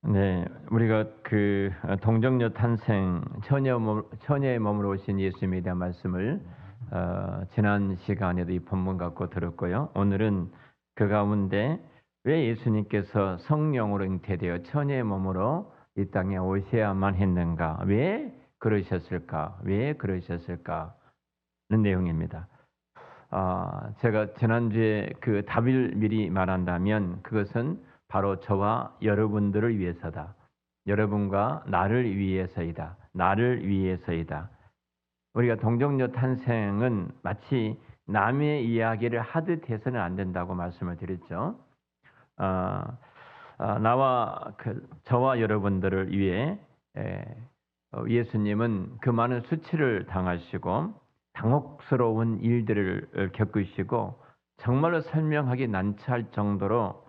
네, 우리가 동정녀 탄생 처녀의 몸으로 오신 예수님에 대한 말씀을 지난 시간에도 이 본문 갖고 들었고요. 오늘은 그 가운데 왜 예수님께서 성령으로 잉태되어 처녀의 몸으로 이 땅에 오셔야만 했는가? 왜 그러셨을까? 왜 그러셨을까? 는 내용입니다. 제가 지난주에 그 답을 미리 말한다면 그것은 바로 저와 여러분들을 위해서다. 여러분과 나를 위해서이다. 나를 위해서이다. 우리가 동정녀 탄생은 마치 남의 이야기를 하듯 해서는 안 된다고 말씀을 드렸죠. 나와 저와 여러분들을 위해 예수님은 그 많은 수치를 당하시고 당혹스러운 일들을 겪으시고 정말로 설명하기 난처할 정도로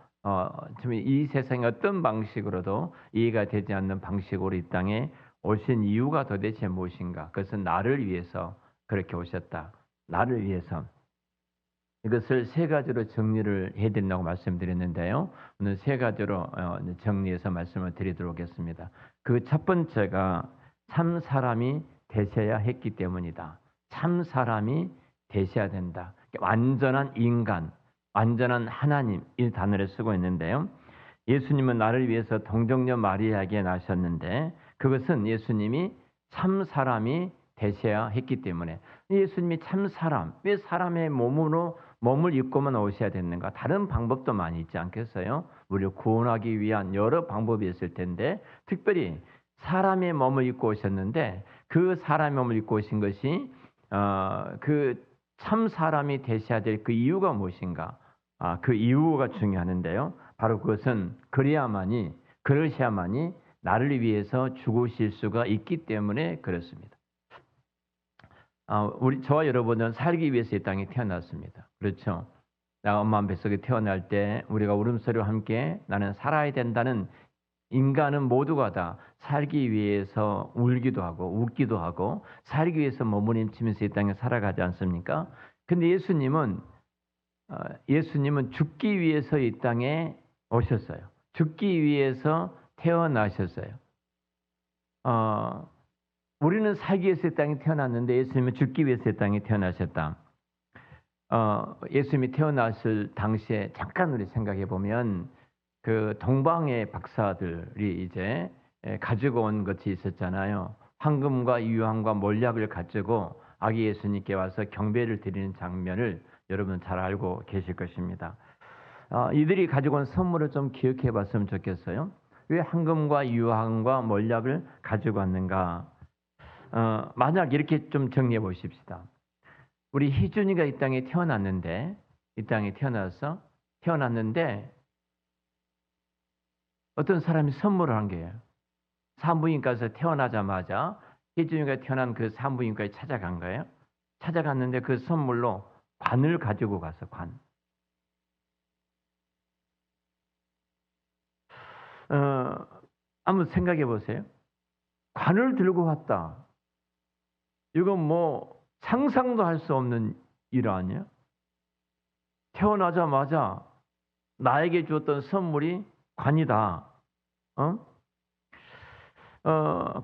지금 이 세상의 어떤 방식으로도 이해가 되지 않는 방식으로 이 땅에 오신 이유가 도대체 무엇인가? 그것은 나를 위해서 그렇게 오셨다. 나를 위해서. 이것을 세 가지로 정리를 해야 된다고 말씀드렸는데요. 오늘 세 가지로 정리해서 말씀을 드리도록 하겠습니다. 그 첫 번째가 참 사람이 되셔야 했기 때문이다. 참 사람이 되셔야 된다. 완전한 인간, 완전한 하나님 이 단어를 쓰고 있는데요. 예수님은 나를 위해서 동정녀 마리아에게 나셨는데 그것은 예수님이 참 사람이 되셔야 했기 때문에 예수님이 참 사람, 왜 사람의 몸을 입고만 오셔야 됐는가? 다른 방법도 많이 있지 않겠어요? 우리를 구원하기 위한 여러 방법이 있을 텐데 특별히 사람의 몸을 입고 오셨는데 그 사람의 몸을 입고 오신 것이 그 참 사람이 되셔야 될 그 이유가 무엇인가? 그 이유가 중요한데요. 바로 그것은 그러셔야만이 나를 위해서 죽으실 수가 있기 때문에 그렇습니다. 저와 여러분은 살기 위해서 이 땅에 태어났습니다. 그렇죠? 나 엄마 뱃속에 태어날 때 우리가 울음소리와 함께 나는 살아야 된다는 인간은 모두가 다 살기 위해서 울기도 하고 웃기도 하고 살기 위해서 몸부림치면서 이 땅에 살아가지 않습니까? 근데 예수님은 죽기 위해서 이 땅에 오셨어요. 죽기 위해서 태어나셨어요. 우리는 살기 위해서 이 땅에 태어났는데 예수님은 죽기 위해서 이 땅에 태어나셨다. 예수님이 태어났을 당시에 잠깐 우리 생각해 보면 그 동방의 박사들이 이제 가지고 온 것이 있었잖아요. 황금과 유황과 몰약을 가지고 아기 예수님께 와서 경배를 드리는 장면을 여러분 잘 알고 계실 것입니다. 이들이 가지고 온 선물을 좀 기억해 봤으면 좋겠어요. 왜 황금과 유황과 몰약을 가지고 왔는가? 만약 이렇게 좀 정리해 보십시다. 우리 희준이가 이 땅에 태어났는데 어떤 사람이 선물을 한 거예요. 산부인과에서 태어나자마자 희준이가 태어난 그 산부인과에 찾아간 거예요. 찾아갔는데 그 선물로 관을 가지고 가서 관. 한번 생각해 보세요. 관을 들고 왔다. 이건 뭐 상상도 할 수 없는 일 아니에요? 태어나자마자 나에게 주었던 선물이 관이다.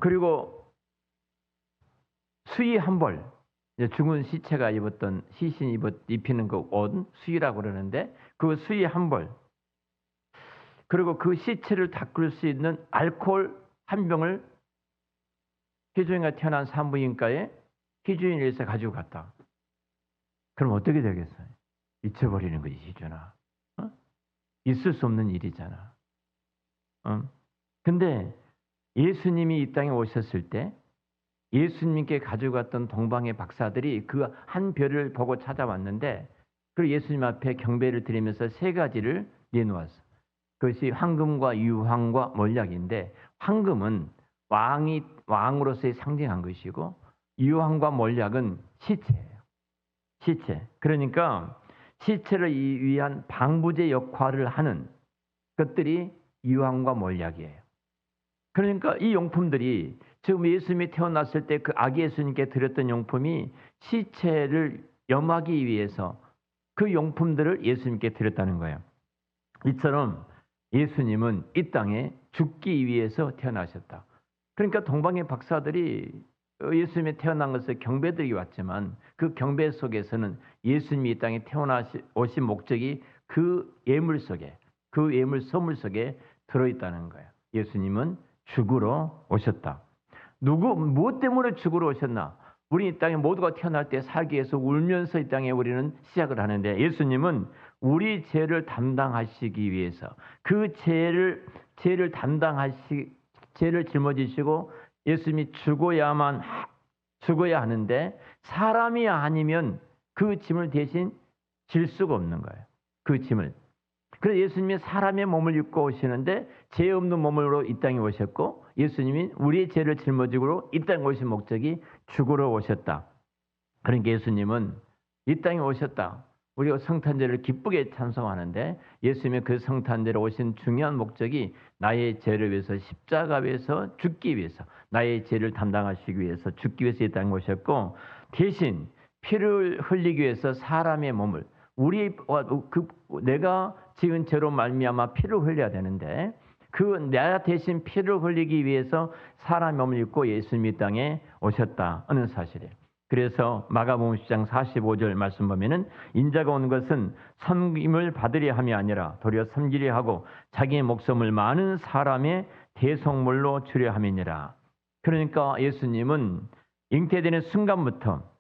그리고 수의 한 벌. 죽은 시체가 입었던 시신이 입히는 그 옷 수의라고 그러는데 그 수의 한 벌. 그리고 그 시체를 닦을 수 있는 알코올 한 병을 희준이가 태어난 산부인과에 희준이를 위해서 가지고 갔다. 그럼 어떻게 되겠어요? 잊혀버리는 거지, 희준아. 있을 수 없는 일이잖아. 근데 예수님이 이 땅에 오셨을 때 예수님께 가지고 갔던 동방의 박사들이 그 한 별을 보고 찾아왔는데 그리고 예수님 앞에 경배를 드리면서 세 가지를 내놓았어. 그것이 황금과 유황과 몰약인데 황금은 왕으로서의 상징한 것이고 유황과 몰약은 시체예요. 시체. 그러니까 시체를 위한 방부제 역할을 하는 것들이 유황과 몰약이에요. 그러니까 이 용품들이 지금 예수님이 태어났을 때 그 아기 예수님께 드렸던 용품이 시체를 염하기 위해서 그 용품들을 예수님께 드렸다는 거예요. 이처럼 예수님은 이 땅에 죽기 위해서 태어나셨다. 그러니까 동방의 박사들이 예수님이 태어난 것을 경배드리기 왔지만 그 경배 속에서는 예수님이 이 땅에 오신 목적이 그 예물 속에, 그 예물 선물 속에 들어있다는 거예요. 예수님은 죽으러 오셨다. 무엇 때문에 죽으러 오셨나? 우리 이 땅에 모두가 태어날 때 살기 위해서 울면서 이 땅에 우리는 시작을 하는데, 예수님은 우리 죄를 담당하시기 위해서 그 죄를 죄를 짊어지시고 예수님이 죽어야 하는데, 사람이 아니면 그 짐을 대신 질 수가 없는 거예요. 그 짐을. 그래서 예수님이 사람의 몸을 입고 오시는데 죄 없는 몸으로 이 땅에 오셨고, 예수님이 우리의 죄를 짊어지고 이 땅에 오신 목적이 죽으러 오셨다. 그러니까 예수님은 이 땅에 오셨다. 우리가 성탄절을 기쁘게 찬송하는데, 예수님의 그 성탄절에 오신 중요한 목적이 나의 죄를 위해서 십자가에서 죽기 위해서, 나의 죄를 담당하시기 위해서 죽기 위해서 이 땅에 오셨고, 대신 피를 흘리기 위해서 사람의 몸을, 내가 지은 죄로 말미암아 피를 흘려야 되는데, 내 대신 피를 흘리기 위해서 사람의 몸을 입고 예수님이 이 땅에 오셨다는 사실이에요. 그래서 마가복음 10장 45절 말씀 보면은, 인자가 온 것은 섬김을 받으려 함이 아니라 도리어 섬기려 하고 자기의 목숨을 많은 사람의 대속물로 주려 함이니라. 그러니까 예수님은 잉태되는 순간부터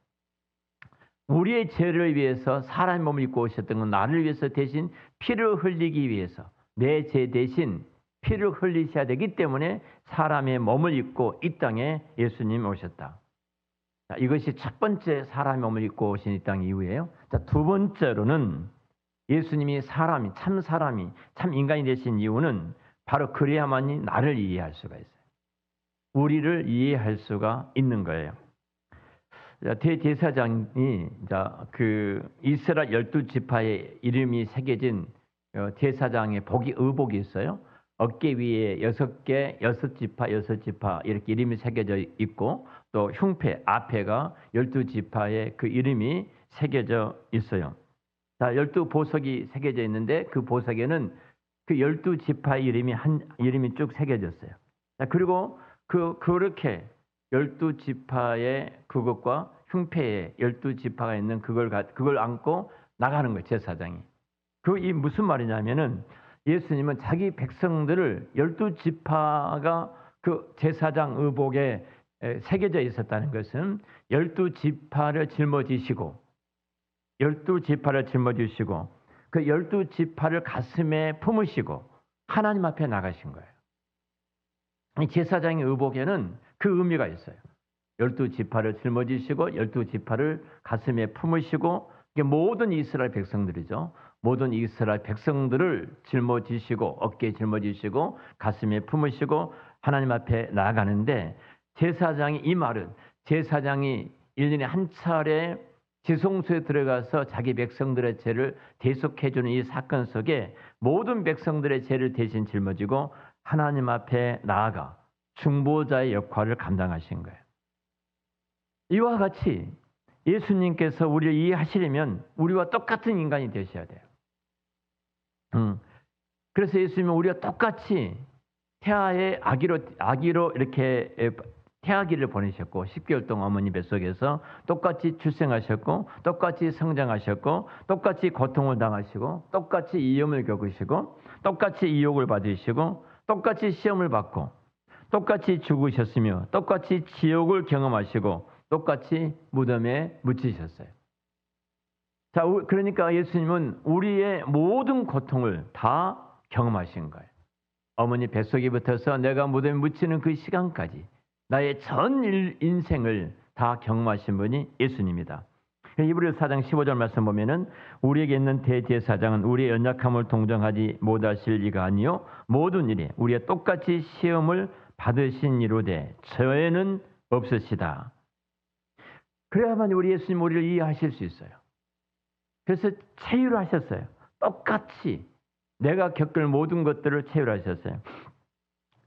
우리의 죄를 위해서 사람의 몸을 입고 오셨던 건 나를 위해서 대신 피를 흘리기 위해서, 내 죄 대신 피를 흘리셔야 되기 때문에 사람의 몸을 입고 이 땅에 예수님이 오셨다. 자, 이것이 첫 번째 사람의 몸을 입고 오신 이 땅 이후에요. 자, 두 번째로는 예수님이 참 사람이, 참 인간이 되신 이유는 바로 그래야만이 나를 이해할 수가 있어요. 우리를 이해할 수가 있는 거예요. 대제사장이 그 이스라엘 12지파의 이름이 새겨진 제사장의 의복이 있어요. 어깨 위에 6개, 6지파 이렇게 이름이 새겨져 있고, 또 흉패 앞에가 12지파의 그 이름이 새겨져 있어요. 자, 12보석이 새겨져 있는데 그 보석에는 그 12지파의 이름이 쭉 새겨졌어요. 자, 그리고 그렇게 12지파의 그것과 흉패에 12지파가 있는 그걸 안고 나가는 거예요, 제사장이. 이 무슨 말이냐면은, 예수님은 자기 백성들을 12지파가 그 제사장 의복에 새겨져 있었다는 것은 12지파를 짊어지시고 그 12지파를 가슴에 품으시고 하나님 앞에 나가신 거예요. 이 제사장의 의복에는 그 의미가 있어요. 12지파를 짊어지시고 12지파를 가슴에 품으시고, 이게 모든 이스라엘 백성들이죠. 모든 이스라엘 백성들을 짊어지시고, 어깨에 짊어지시고 가슴에 품으시고 하나님 앞에 나아가는데, 이 말은 제사장이 1년에 한 차례 지성소에 들어가서 자기 백성들의 죄를 대속해주는 이 사건 속에 모든 백성들의 죄를 대신 짊어지고 하나님 앞에 나아가 중보자의 역할을 감당하신 거예요. 이와 같이 예수님께서 우리를 이해하시려면 우리와 똑같은 인간이 되셔야 돼요. 그래서 예수님은 우리가 똑같이 태아의 아기로 이렇게 태아기를 보내셨고, 10개월 동안 어머니 뱃속에서 똑같이 출생하셨고, 똑같이 성장하셨고, 똑같이 고통을 당하시고, 똑같이 이염을 겪으시고, 똑같이 이욕을 받으시고, 똑같이 시험을 받고, 똑같이 죽으셨으며, 똑같이 지옥을 경험하시고, 똑같이 무덤에 묻히셨어요. 자, 그러니까 예수님은 우리의 모든 고통을 다 경험하신 거예요. 어머니 뱃속에부터서 내가 무덤에 묻히는 그 시간까지 나의 전 인생을 다 경험하신 분이 예수님이다. 히브리서 4장 15절 말씀 보면은, 우리에게 있는 대제사장은 우리의 연약함을 동정하지 못하실 이가 아니요 모든 일에 우리의 똑같이 시험을 받으신 이로되 저에는 없으시다. 그래야만 우리 예수님 우리를 이해하실 수 있어요. 그래서 체휼하셨어요. 똑같이 내가 겪을 모든 것들을 체휼하셨어요.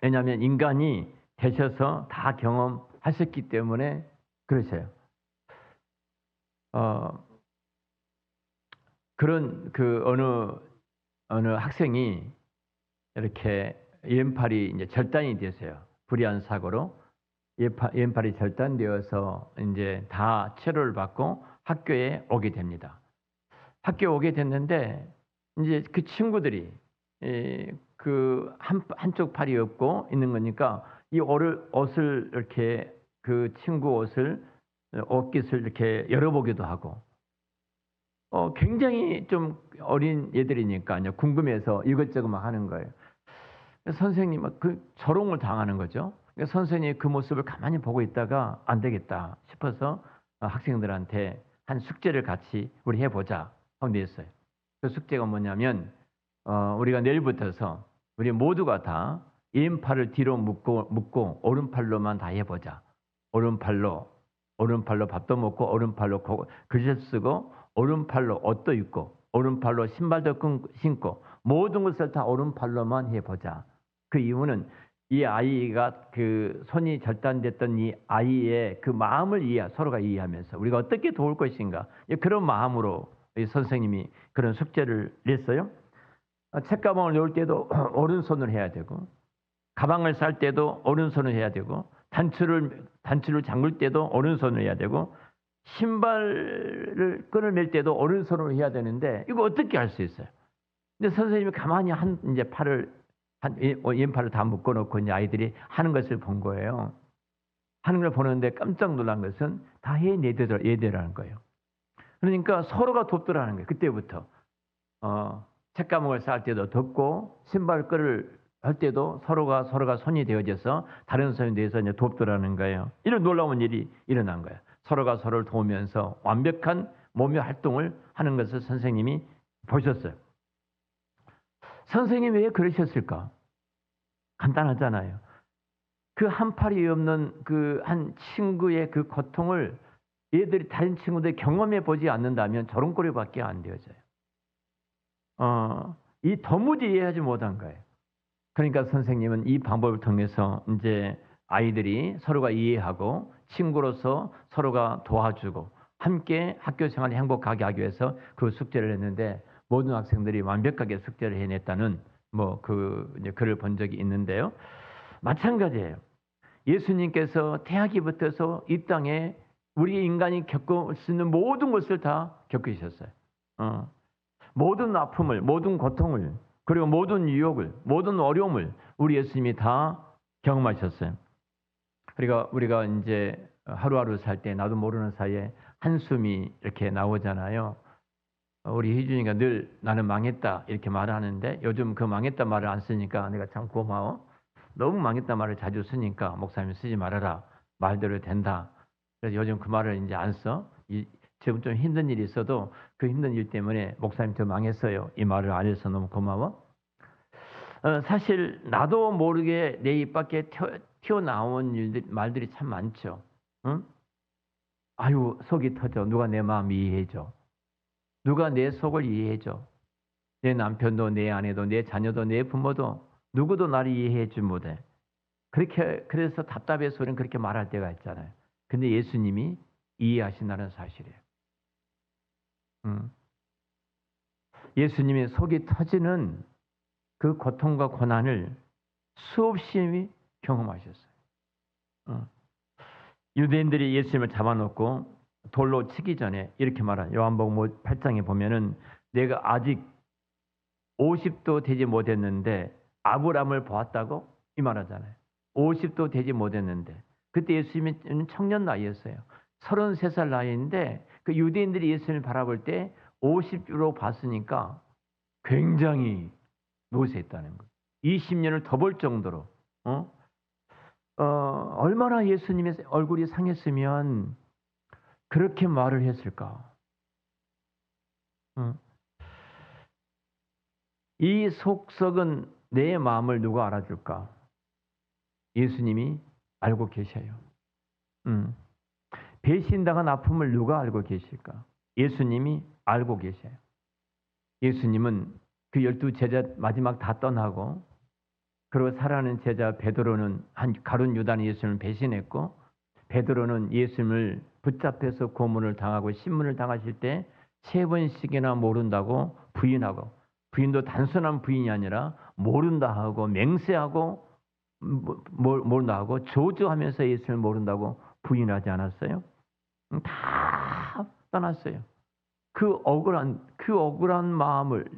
왜냐하면 인간이 되셔서 다 경험하셨기 때문에 그러셔요. 그런 어느 학생이 이렇게 왼팔이 이제 절단이 됐어요. 불의한 사고로 왼팔이 절단되어서 이제 다 치료를 받고 학교에 오게 됩니다. 학교에 오게 됐는데 이제 그 친구들이 그 한쪽 팔이 없고 있는 거니까 이 옷을 이렇게 그 친구 옷을 옷깃을 이렇게 열어보기도 하고 굉장히 좀 어린 애들이니까 궁금해서 이것저것 막 하는 거예요. 선생님은 그 조롱을 당하는 거죠. 선생님이 그 모습을 가만히 보고 있다가 안 되겠다 싶어서 학생들한테 한 숙제를 같이 우리 해보자 하고 냈어요. 그 숙제가 뭐냐면 우리가 내일부터서 우리 모두가 다 왼팔을 뒤로 묶고 오른팔로만 다 해보자. 오른팔로 밥도 먹고 오른팔로 글씨 쓰고 오른팔로 옷도 입고 오른팔로 신발도 신고 모든 것을 다 오른팔로만 해보자. 그 이유는 이 아이가 그 손이 절단됐던 이 아이의 그 마음을 서로가 이해하면서 우리가 어떻게 도울 것인가 그런 마음으로 선생님이 그런 숙제를 냈어요. 책가방을 놓을 때도 오른손으로 해야 되고 가방을 쌀 때도 오른손으로 해야 되고 단추를 잠글 때도 오른손으로 해야 되고 신발을 끈을 맬 때도 오른손으로 해야 되는데 이거 어떻게 할 수 있어요? 근데 선생님이 가만히 이제 왼팔을 다 묶어놓고 이제 아이들이 하는 것을 본 거예요. 하는 걸 보는데 깜짝 놀란 것은 다 해내더라는 거예요. 그러니까 서로가 돕더라는 거예요. 그때부터 책가방을 쌓을 때도 돕고 신발끈을 할 때도 서로가 손이 되어져서 다른 손에 대해서 이제 돕더라는 거예요. 이런 놀라운 일이 일어난 거예요. 서로가 서로를 도우면서 완벽한 몸의 활동을 하는 것을 선생님이 보셨어요. 선생님이 왜 그러셨을까? 간단하잖아요. 그 한 팔이 없는 그 한 친구의 그 고통을 다른 친구들이 경험해 보지 않는다면 저런 꼴밖에 안 되어져요. 이 도무지 이해하지 못한 거예요. 그러니까 선생님은 이 방법을 통해서 이제 아이들이 서로가 이해하고 친구로서 서로가 도와주고 함께 학교 생활을 행복하게 하기 위해서 그 숙제를 했는데 모든 학생들이 완벽하게 숙제를 해냈다는 이제 글을 본 적이 있는데요. 마찬가지예요. 예수님께서 태아기 부터서 이 땅에 우리 인간이 겪을 수 있는 모든 것을 다 겪으셨어요. 모든 아픔을, 모든 고통을, 그리고 모든 유혹을, 모든 어려움을 우리 예수님이 다 경험하셨어요. 그러니까 우리가 이제 하루하루 살 때 나도 모르는 사이에 한숨이 이렇게 나오잖아요. 우리 희준이가 늘 나는 망했다 이렇게 말하는데 요즘 그 망했다 말을 안 쓰니까 내가 참 고마워. 너무 망했다 말을 자주 쓰니까 목사님 쓰지 말아라. 말대로 된다. 그래서 요즘 그 말을 이제 안 써. 지금 좀 힘든 일이 있어도 그 힘든 일 때문에 목사님 저 망했어요. 이 말을 안 해서 너무 고마워. 사실 나도 모르게 내 입 밖에 튀어나온 말들이 참 많죠. 응? 아유 속이 터져. 누가 내 마음 이해해줘. 누가 내 속을 이해해줘. 내 남편도 내 아내도 내 자녀도 내 부모도 누구도 나를 이해해주지 못해. 그래서 답답해서 우리는 그렇게 말할 때가 있잖아요. 근데 예수님이 이해하신다는 사실이에요. 예수님의 속이 터지는 그 고통과 고난을 수없이 경험하셨어요. 유대인들이 예수님을 잡아놓고 돌로 치기 전에 이렇게 말한 요한복음 8장에 보면은 내가 아직 50도 되지 못했는데 아브라함을 보았다고 이 말하잖아요. 50도 되지 못했는데 그때 예수님은 청년 나이였어요. 33살 나이인데 그 유대인들이 예수님을 바라볼 때 50로 봤으니까 굉장히 노쇠했다는 거예요. 20년을 더 볼 정도로 얼마나 예수님의 얼굴이 상했으면 그렇게 말을 했을까? 이 속썩은 내 마음을 누가 알아줄까? 예수님이 알고 계셔요. 배신당한 아픔을 누가 알고 계실까? 예수님이 알고 계셔요. 예수님은 그 12제자 마지막 다 떠나고 그리고 살아가는 제자 베드로는 가룟 유다는 예수님을 배신했고 베드로는 예수님을 붙잡혀서 고문을 당하고 신문을 당하실 때 3번씩이나 모른다고 부인하고 부인도 단순한 부인이 아니라 모른다 하고 맹세하고 모른다 하고 저주하면서 예수님을 모른다고 부인하지 않았어요? 다 떠났어요. 그 억울한 마음을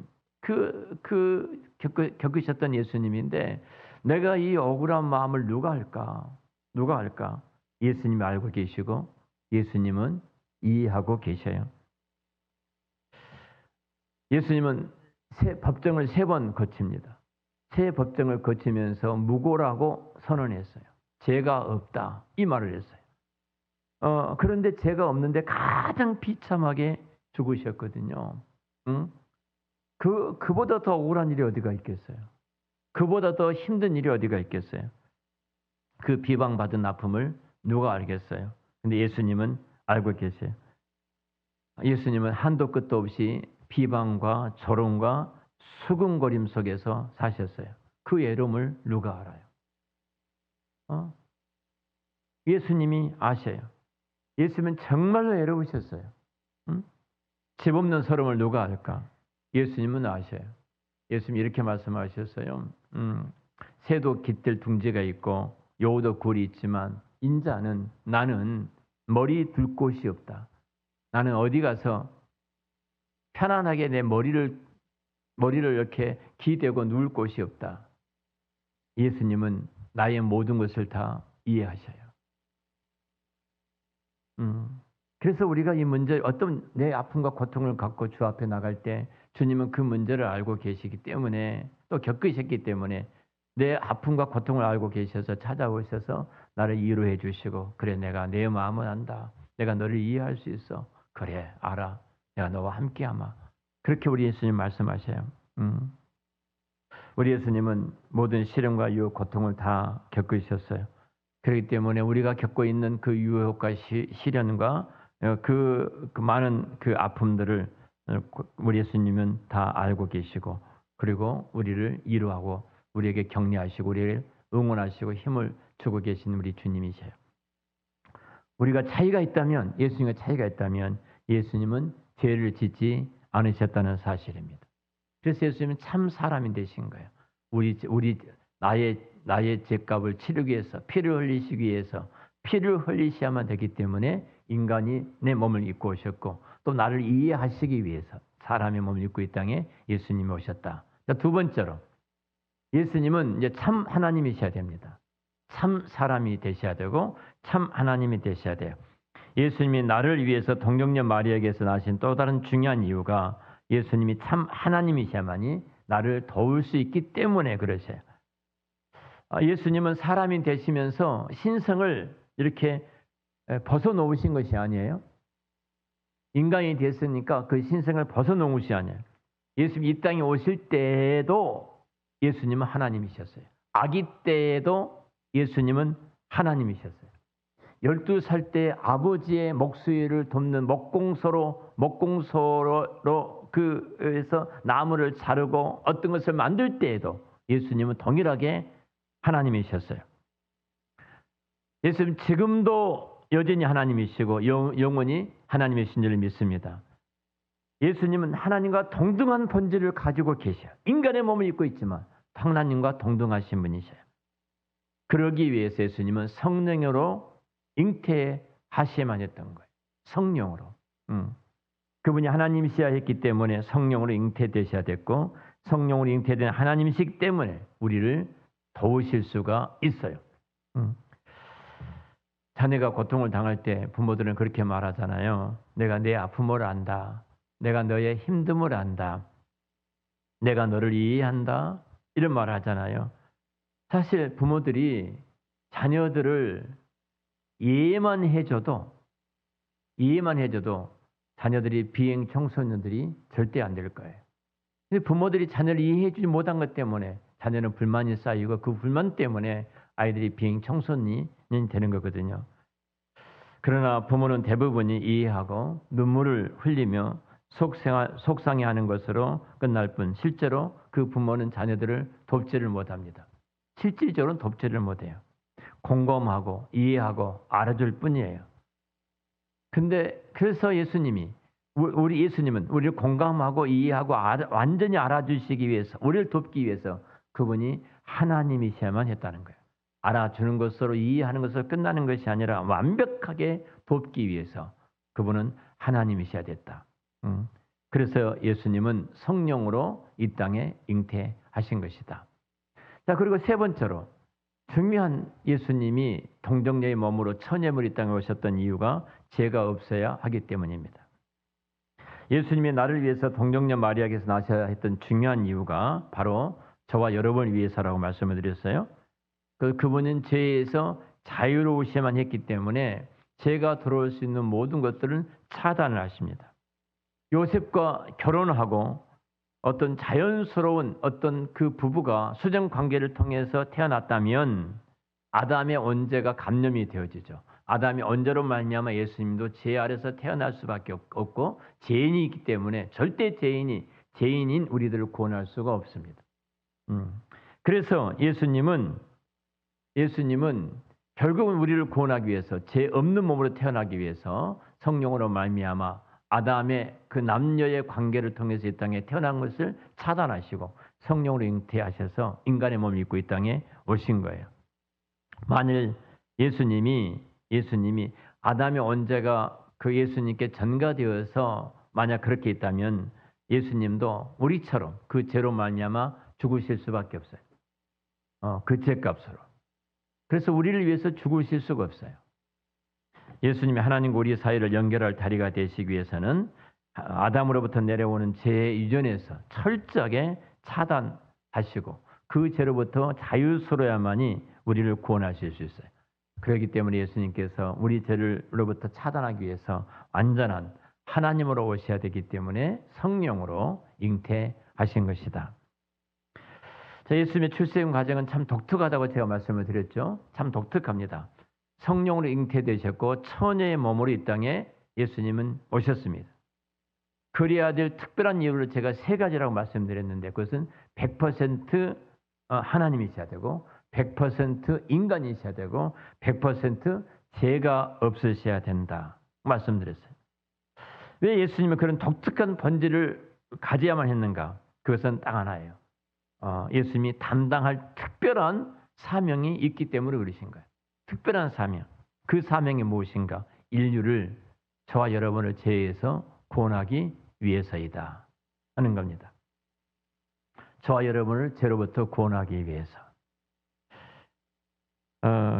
겪으셨던 예수님인데 내가 이 억울한 마음을 누가 할까? 누가 할까? 예수님이 알고 계시고 예수님은 이해하고 계셔요. 예수님은 법정을 3번 거칩니다. 3법정을 거치면서 무고라고 선언했어요. 죄가 없다 이 말을 했어요. 그런데 죄가 없는데 가장 비참하게 죽으셨거든요. 응? 그보다 더 억울한 일이 어디가 있겠어요? 그보다 더 힘든 일이 어디가 있겠어요? 그 비방받은 아픔을 누가 알겠어요? 근데 예수님은 알고 계세요. 예수님은 한도 끝도 없이 비방과 조롱과 수군거림 속에서 사셨어요. 그 애로움을 누가 알아요? 예수님이 아셔요. 예수님은 정말로 애로우셨어요. 응? 집 없는 서름을 누가 알까? 예수님은 아셔요. 예수님이 이렇게 말씀하셨어요. 새도 깃들 둥지가 있고 여우도 굴이 있지만 인자는 나는 머리 둘 곳이 없다. 나는 어디 가서 편안하게 내 머리를 이렇게 기대고 누울 곳이 없다. 예수님은 나의 모든 것을 다 이해하셔요. 그래서 우리가 이 문제, 어떤 내 아픔과 고통을 갖고 주 앞에 나갈 때 주님은 그 문제를 알고 계시기 때문에 또 겪으셨기 때문에 내 아픔과 고통을 알고 계셔서 찾아오셔서 나를 위로해 주시고 그래 내가 내 마음을 안다. 내가 너를 이해할 수 있어. 그래 알아. 내가 너와 함께하마. 그렇게 우리 예수님 말씀하셔요. 우리 예수님은 모든 시련과 유혹, 고통을 다 겪으셨어요. 그렇기 때문에 우리가 겪고 있는 그 유혹과 시련과 그 많은 그 아픔들을 우리 예수님은 다 알고 계시고 그리고 우리를 위로하고 우리에게 격려하시고 우리를 응원하시고 힘을 주고 계신 우리 주님이세요. 우리가 차이가 있다면 예수님과 차이가 있다면 예수님은 죄를 짓지 않으셨다는 사실입니다. 그래서 예수님은 참 사람이 되신 거예요. 우리 나의 죄값을 치르기 위해서 피를 흘리시기 위해서 피를 흘리셔야만 되기 때문에 인간이 내 몸을 입고 오셨고 또 나를 이해하시기 위해서 사람의 몸을 입고 이 땅에 예수님이 오셨다. 두 번째로 예수님은 이제 참 하나님이셔야 됩니다. 참 사람이 되셔야 되고 참 하나님이 되셔야 돼요. 예수님이 나를 위해서 동정녀 마리아에게서 나신 또 다른 중요한 이유가 예수님이 참 하나님이셔야만이 나를 도울 수 있기 때문에 그러셔요. 예수님은 사람이 되시면서 신성을 이렇게 벗어놓으신 것이 아니에요. 인간이 됐으니까 그 신성을 벗어놓은 것이 아니에요. 예수님이 이 땅에 오실 때에도 예수님은 하나님이셨어요. 아기 때에도 예수님은 하나님이셨어요. 12살 때 아버지의 목수일을 돕는 목공소로 그에서 나무를 자르고 어떤 것을 만들 때에도 예수님은 동일하게 하나님이셨어요. 예수님 지금도 여전히 하나님이시고 영원히 하나님이신 줄 믿습니다. 예수님은 하나님과 동등한 본질을 가지고 계셔요. 인간의 몸을 입고 있지만 하나님과 동등하신 분이셔요. 그러기 위해서 예수님은 성령으로 잉태하셔야만 했던 거예요. 성령으로. 그분이 하나님이셔야 했기 때문에 성령으로 잉태되셔야 됐고 성령으로 잉태된 하나님이시기 때문에 우리를 도우실 수가 있어요. 자녀가 고통을 당할 때 부모들은 그렇게 말하잖아요. 내가 내 아픔을 안다. 내가 너의 힘듦을 안다. 내가 너를 이해한다. 이런 말을 하잖아요. 사실 부모들이 자녀들을 이해만 해줘도 자녀들이 비행 청소년들이 절대 안 될 거예요. 근데 부모들이 자녀를 이해해주지 못한 것 때문에 자녀는 불만이 쌓이고 그 불만 때문에 아이들이 비행 청소년이 되는 거거든요. 그러나 부모는 대부분이 이해하고 눈물을 흘리며 속상해하는 것으로 끝날 뿐 실제로 그 부모는 자녀들을 돕지를 못합니다. 실질적으로는 돕지를 못해요. 공감하고 이해하고 알아줄 뿐이에요. 근데 그래서 예수님이 우리 예수님은 우리를 공감하고 이해하고 완전히 알아주시기 위해서, 우리를 돕기 위해서 그분이 하나님이셔야만 했다는 거예요. 알아주는 것으로, 이해하는 것으로 끝나는 것이 아니라 완벽하게 돕기 위해서 그분은 하나님이셔야 됐다. 그래서 예수님은 성령으로 이 땅에 잉태하신 것이다. 자, 그리고 세 번째로 중요한, 예수님이 동정녀의 몸으로 처녀물 이 땅에 오셨던 이유가 죄가 없어야 하기 때문입니다. 예수님이 나를 위해서 동정녀 마리아에게서 나셔야 했던 중요한 이유가 바로 저와 여러분을 위해서라고 말씀을 드렸어요. 그분은 죄에서 자유로우셔야만 했기 때문에 죄가 들어올 수 있는 모든 것들은 차단을 하십니다. 요셉과 결혼하고 어떤 자연스러운 어떤 그 부부가 수정 관계를 통해서 태어났다면 아담의 언제가 감염이 되어지죠. 아담이 언제로 말미암아 예수님도 죄 아래서 태어날 수밖에 없고 죄인이 있기 때문에 절대 죄인인 우리들을 구원할 수가 없습니다. 그래서 예수님은 결국은 우리를 구원하기 위해서, 죄 없는 몸으로 태어나기 위해서 성령으로 말미암아 아담의 그 남녀의 관계를 통해서 이 땅에 태어난 것을 차단하시고 성령으로 잉태하셔서 인간의 몸을 입고 이 땅에 오신 거예요. 만일 예수님이 아담의 언제가 그 예수님께 전가되어서 만약 그렇게 있다면 예수님도 우리처럼 그 죄로 말미암아 죽으실 수밖에 없어요. 그 죄값으로. 그래서 우리를 위해서 죽으실 수가 없어요. 예수님이 하나님과 우리 사이를 연결할 다리가 되시기 위해서는 아담으로부터 내려오는 죄의 유전에서 철저하게 차단하시고 그 죄로부터 자유스러워야만이 우리를 구원하실 수 있어요. 그렇기 때문에 예수님께서 우리 죄로부터 차단하기 위해서 완전한 하나님으로 오셔야 되기 때문에 성령으로 잉태하신 것이다. 자, 예수님의 출생 과정은 참 독특하다고 제가 말씀을 드렸죠. 참 독특합니다. 성령으로 잉태되셨고 처녀의 몸으로 이 땅에 예수님은 오셨습니다. 그래야 될 특별한 이유를 제가 세 가지라고 말씀드렸는데 그것은 100% 하나님이셔야 되고 100% 인간이셔야 되고 100% 죄가 없으셔야 된다 말씀드렸어요. 왜 예수님은 그런 독특한 본질을 가져야만 했는가? 그것은 딱 하나예요. 예수님이 담당할 특별한 사명이 있기 때문에 그러신 거예요. 특별한 사명. 그 사명이 무엇인가? 인류를, 저와 여러분을 죄에서 구원하기 위해서이다 하는 겁니다. 저와 여러분을 죄로부터 구원하기 위해서.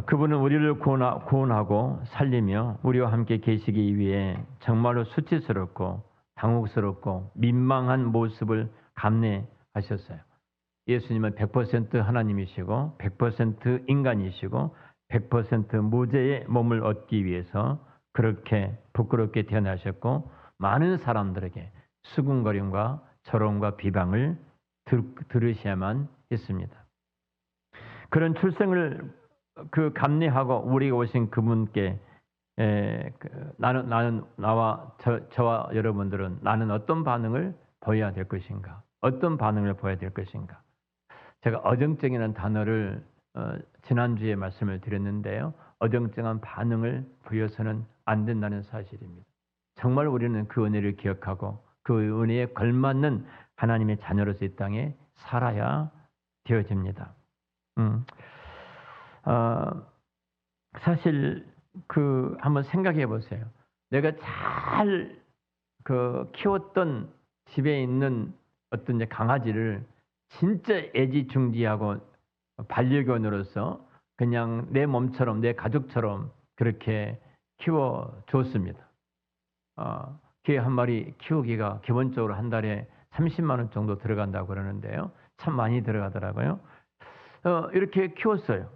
그분은 우리를 구원하고 살리며 우리와 함께 계시기 위해 정말로 수치스럽고 당혹스럽고 민망한 모습을 감내하셨어요. 예수님은 100% 하나님이시고 100% 인간이시고 100% 무죄의 몸을 얻기 위해서 그렇게 부끄럽게 태어나셨고 많은 사람들에게 수군거림과 조롱과 비방을 들으셔야만 했습니다. 그런 출생을 감내하고 우리가 오신 그분께 나와 저와 여러분들은 나는 어떤 반응을 보여야 될 것인가? 어떤 반응을 보여야 될 것인가? 제가 어정쩡이라는 단어를 지난주에 말씀을 드렸는데요. 어정쩡한 반응을 보여서는 안 된다는 사실입니다. 정말 우리는 그 은혜를 기억하고 그 은혜에 걸맞는 하나님의 자녀로서 이 땅에 살아야 되어집니다. 사실 한번 생각해 보세요. 내가 잘 키웠던 집에 있는 어떤 이제 강아지를 진짜 애지중지하고 반려견으로서 그냥 내 몸처럼 내 가족처럼 그렇게 키워줬습니다. 개 한 마리 키우기가 기본적으로 한 달에 30만 원 정도 들어간다고 그러는데요. 참 많이 들어가더라고요. 이렇게 키웠어요.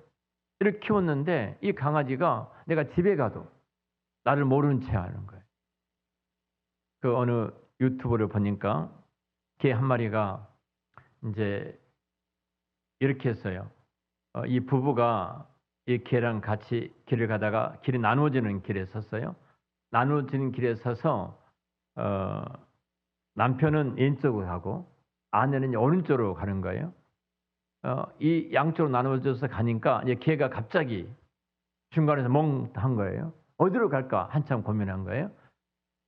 이렇게 키웠는데 이 강아지가 내가 집에 가도 나를 모르는 채 하는 거예요. 어느 유튜브를 보니까 개 한 마리가 이제 이렇게 했어요. 이 부부가 이 개랑 같이 길을 가다가 길이 나누어지는 길에 섰어요. 나누어지는 길에 서서 남편은 왼쪽으로 가고 아내는 오른쪽으로 가는 거예요. 이 양쪽으로 나누어져서 가니까 이제 개가 갑자기 중간에서 멍한 거예요. 어디로 갈까 한참 고민한 거예요.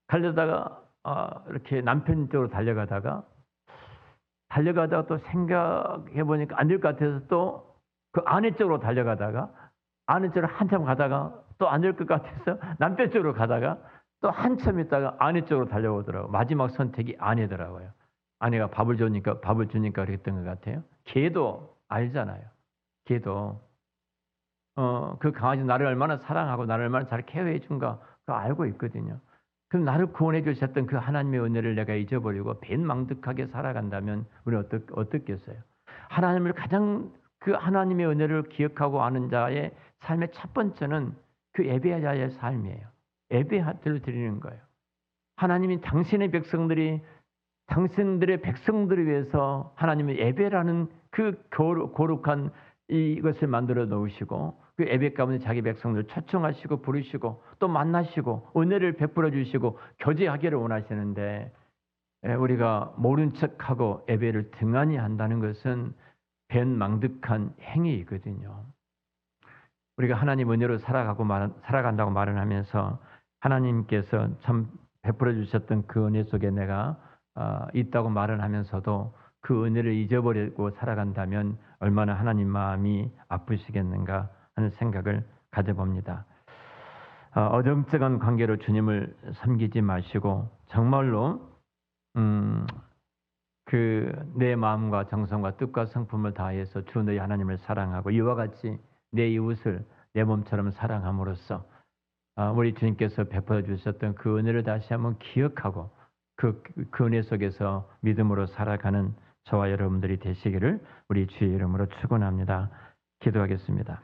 가려다가 이렇게 남편 쪽으로 달려가다가 또 생각해 보니까 안 될 것 같아서 또 그 아내 쪽으로 달려가다가 아내 쪽으로 한참 가다가 또 안 될 것 같아서 남편 쪽으로 가다가 또 한참 있다가 아내 쪽으로 달려오더라고요. 마지막 선택이 아내더라고요. 아내가 밥을 주니까 그랬던 것 같아요. 개도 알잖아요. 개도 그 강아지 나를 얼마나 사랑하고 나를 얼마나 잘 케어해 준가 그거 알고 있거든요. 그럼 나를 구원해 주셨던 그 하나님의 은혜를 내가 잊어버리고 배은망덕하게 살아간다면 우리는 어떻겠어요? 하나님을 가장 그 하나님의 은혜를 기억하고 아는 자의 삶의 첫 번째는 그 예배자의 삶이에요. 예배를 드리는 거예요. 하나님이 당신들의 백성들을 위해서 하나님의 예배라는 그 거룩한 이것을 만들어 놓으시고 그 예배 가운데 자기 백성들을 초청하시고 부르시고 또 만나시고 은혜를 베풀어 주시고 교제하기를 원하시는데 우리가 모른 척하고 예배를 등한히 한다는 것은 변망득한 행위이거든요. 우리가 하나님 은혜로 살아간다고 말을 하면서 하나님께서 참 베풀어 주셨던 그 은혜 속에 내가 있다고 말을 하면서도 그 은혜를 잊어버리고 살아간다면 얼마나 하나님 마음이 아프시겠는가 하는 생각을 가져봅니다. 어정쩡한 관계로 주님을 섬기지 마시고 정말로 내 마음과 정성과 뜻과 성품을 다해서 주 너희 하나님을 사랑하고 이와 같이 내 이웃을 내 몸처럼 사랑함으로써 우리 주님께서 베풀어 주셨던 그 은혜를 다시 한번 기억하고 그 은혜 속에서 믿음으로 살아가는 저와 여러분들이 되시기를 우리 주의 이름으로 축원합니다. 기도하겠습니다.